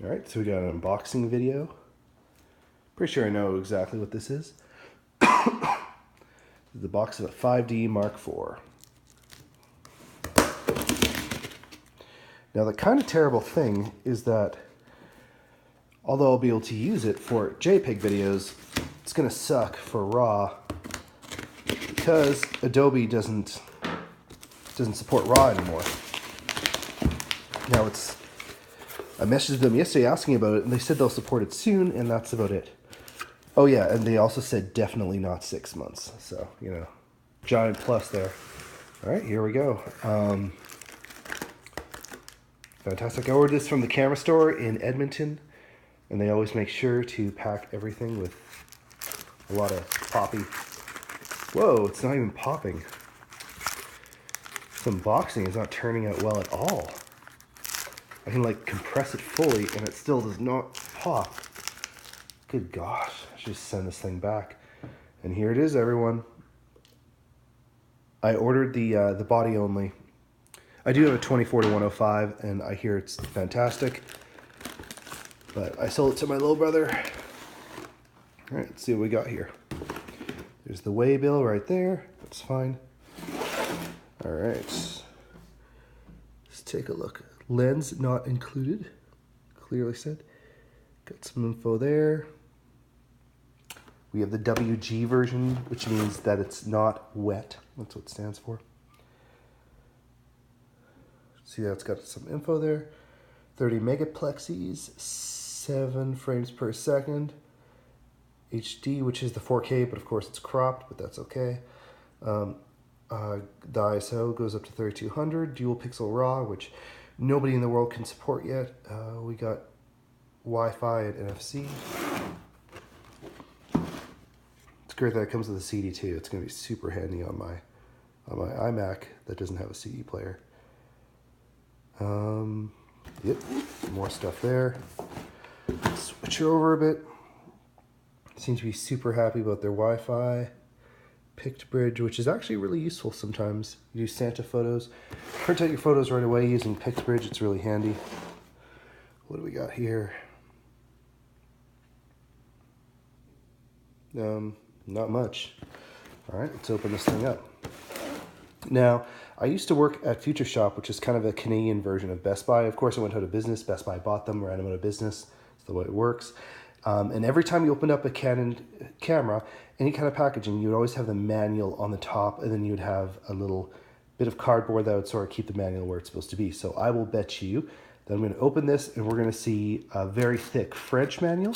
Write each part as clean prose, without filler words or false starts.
All right, so we got an unboxing video. Pretty sure I know exactly what this is. The box of a 5D Mark IV. Now the kind of terrible thing is that although I'll be able to use it for JPEG videos, it's going to suck for RAW because Adobe doesn't support RAW anymore. Now I messaged them yesterday asking about it, and they said they'll support it soon, and that's about it. Oh yeah, and they also said definitely not 6 months. So, you know, giant plus there. All right, here we go. Fantastic. I ordered this from the camera store in Edmonton, and they always make sure to pack everything with a lot of poppy. Whoa, it's not even popping. This unboxing is not turning out well at all. I can like compress it fully and it still does not pop. Good gosh, I should just send this thing back. And here it is, everyone. I ordered the body only. I do have a 24 to 105 and I hear it's fantastic. But I sold it to my little brother. All right, let's see what we got here. There's the weigh bill right there. That's fine. All right. Let's take a look. Lens not included. Clearly said. Got some info there. We have the WG version, which means that it's not wet. That's what it stands for. See, that's got some info there. 30 megaplexes, 7 frames per second. HD, which is the 4K, but of course it's cropped, but that's okay. The ISO goes up to 3200, dual pixel RAW, which nobody in the world can support yet. We got Wi-Fi and NFC. It's great that it comes with a CD too. It's going to be super handy on my iMac that doesn't have a CD player. Yep, more stuff there. Switch over a bit. Seem to be super happy about their Wi-Fi. PictBridge, which is actually really useful sometimes. You do Santa photos. Print out your photos right away using PictBridge. It's really handy. What do we got here? Not much. All right, let's open this thing up. Now, I used to work at Future Shop, which is kind of a Canadian version of Best Buy. Of course, I went out of business. Best Buy bought them, ran them out of business. That's the way it works. And every time you opened up a Canon camera, any kind of packaging, you would always have the manual on the top, and then you'd have a little bit of cardboard that would sort of keep the manual where it's supposed to be. So I will bet you that I'm going to open this, and we're going to see a very thick French manual,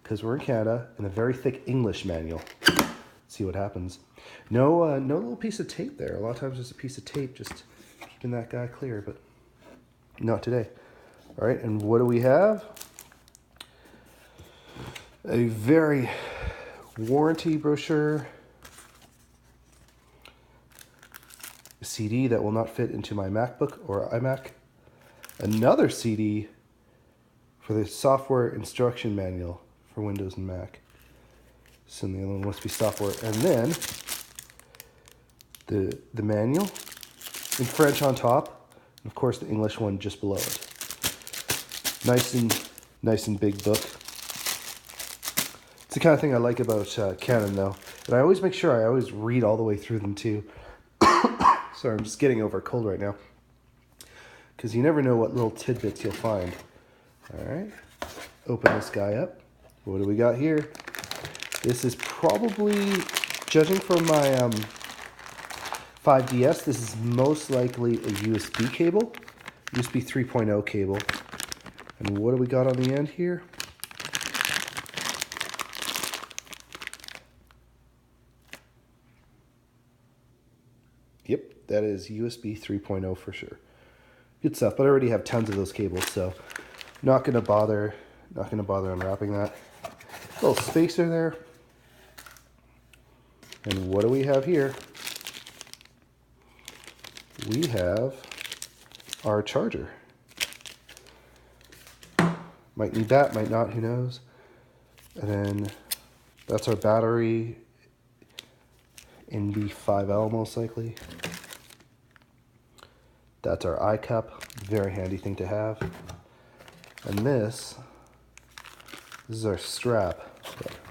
because we're in Canada, and a very thick English manual. Let's see what happens. No little piece of tape there. A lot of times there's a piece of tape just keeping that guy clear, but not today. All right, and what do we have? A very warranty brochure, a CD that will not fit into my MacBook or iMac, another CD for the software instruction manual for Windows and Mac. So the other one must be software, and then the manual in French on top, and of course the English one just below it. Nice and big book. It's the kind of thing I like about Canon, though. And I always make sure I always read all the way through them, too. Sorry, I'm just getting over a cold right now. Because you never know what little tidbits you'll find. All right. Open this guy up. What do we got here? This is probably, judging from my 5DS, this is most likely a USB cable. USB 3.0 cable. And what do we got on the end here? Yep, that is USB 3.0 for sure. Good stuff, but I already have tons of those cables, so not gonna bother unwrapping that. Little spacer there. And what do we have here? We have our charger. Might need that, might not, who knows. And then that's our battery. NB5L most likely. That's our iCup, very handy thing to have. And this is our strap.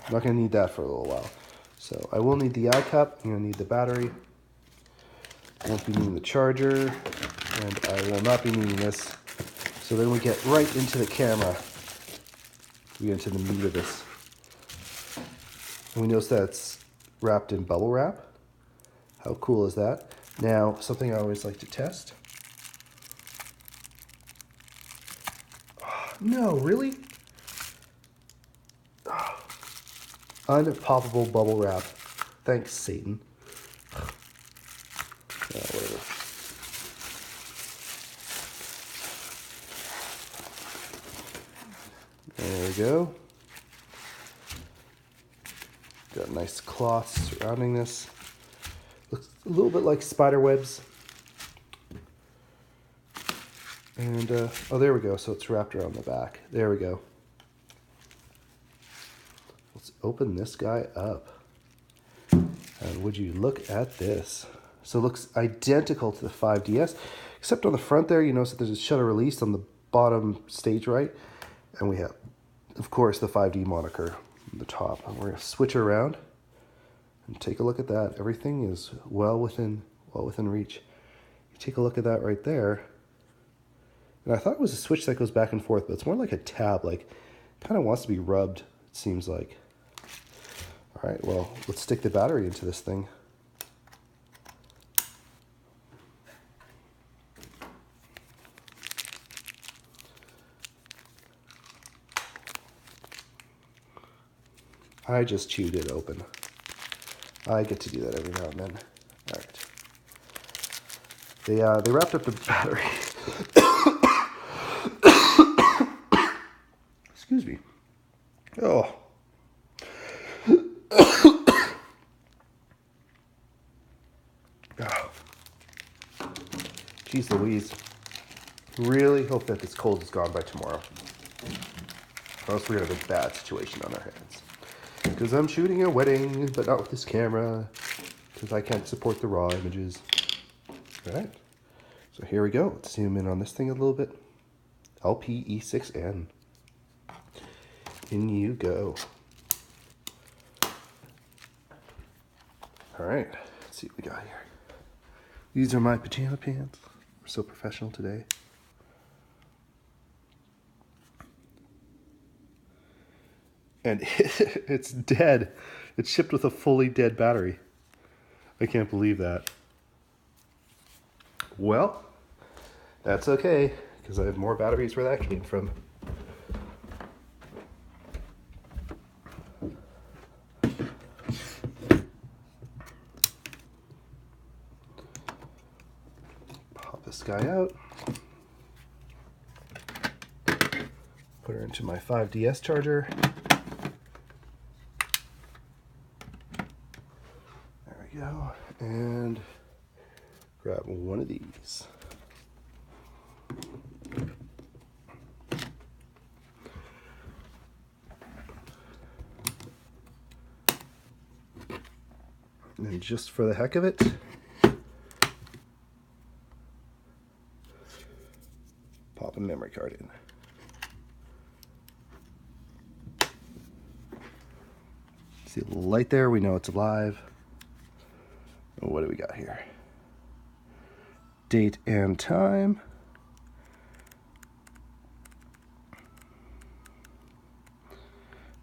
I'm not going to need that for a little while. So I will need the eye cup. I'm going to need the battery. I won't be needing the charger. And I will not be needing this. So then we get right into the camera. We get into the meat of this. And we notice that it's wrapped in bubble wrap. How cool is that? Now, something I always like to test. Oh, no, really? Oh, unpoppable bubble wrap. Thanks, Satan. Whatever. There we go. Got a nice cloth surrounding this. Looks a little bit like spider webs. And, oh, there we go. So it's wrapped around the back. There we go. Let's open this guy up. And would you look at this? So it looks identical to the 5DS, except on the front there, you notice that there's a shutter release on the bottom stage right. And we have, of course, the 5D moniker on the top. And we're going to switch her around and take a look at that. Everything is well within reach. You take a look at that right there. And I thought it was a switch that goes back and forth, but it's more like a tab, like kind of wants to be rubbed, it seems like. All right, well, let's stick the battery into this thing. I just chewed it open. I get to do that every now and then. All right. They wrapped up the battery. Excuse me. Oh. Jeez Louise. Really hope that this cold is gone by tomorrow. Or else we're going to have a bad situation on our hands. Because I'm shooting a wedding, but not with this camera. Because I can't support the raw images. Alright. So here we go. Let's zoom in on this thing a little bit. LPE6N. In you go. Alright. Let's see what we got here. These are my pajama pants. We're so professional today. And it's dead. It's shipped with a fully dead battery. I can't believe that. Well, that's okay, because I have more batteries where that came from. Pop this guy out. Put her into my 5DS charger. Go and grab one of these. And just for the heck of it, pop a memory card in. See the light there? We know it's alive. What do we got here? Date and time.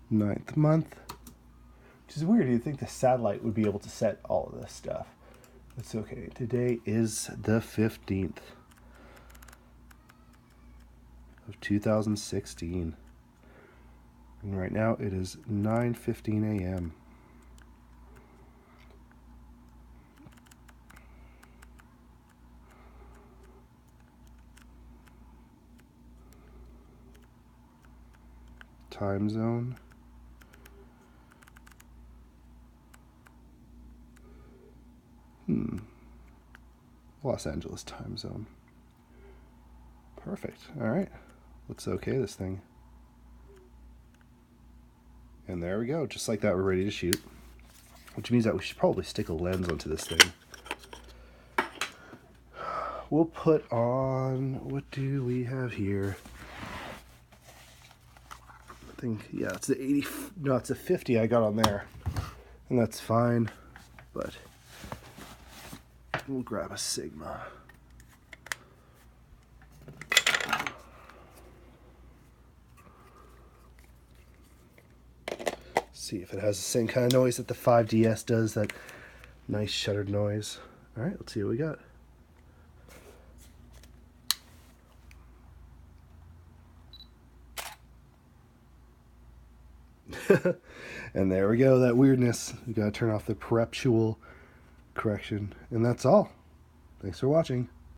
Ninth month. Which is weird. You'd think the satellite would be able to set all of this stuff. That's okay. Today is the 15th of 2016. And right now it is 9:15 a.m. Time zone. Los Angeles time zone. Perfect. All right. Let's okay this thing. And there we go. Just like that, we're ready to shoot. Which means that we should probably stick a lens onto this thing. We'll put on, what do we have here? think, yeah, it's the 80, no, it's a 50 I got on there. And that's fine, but we'll grab a Sigma. See if it has the same kind of noise that the 5DS does, that nice shuttered noise. All right, let's see what we got. And there we go, that weirdness. We gotta turn off the perpetual correction. And that's all. Thanks for watching.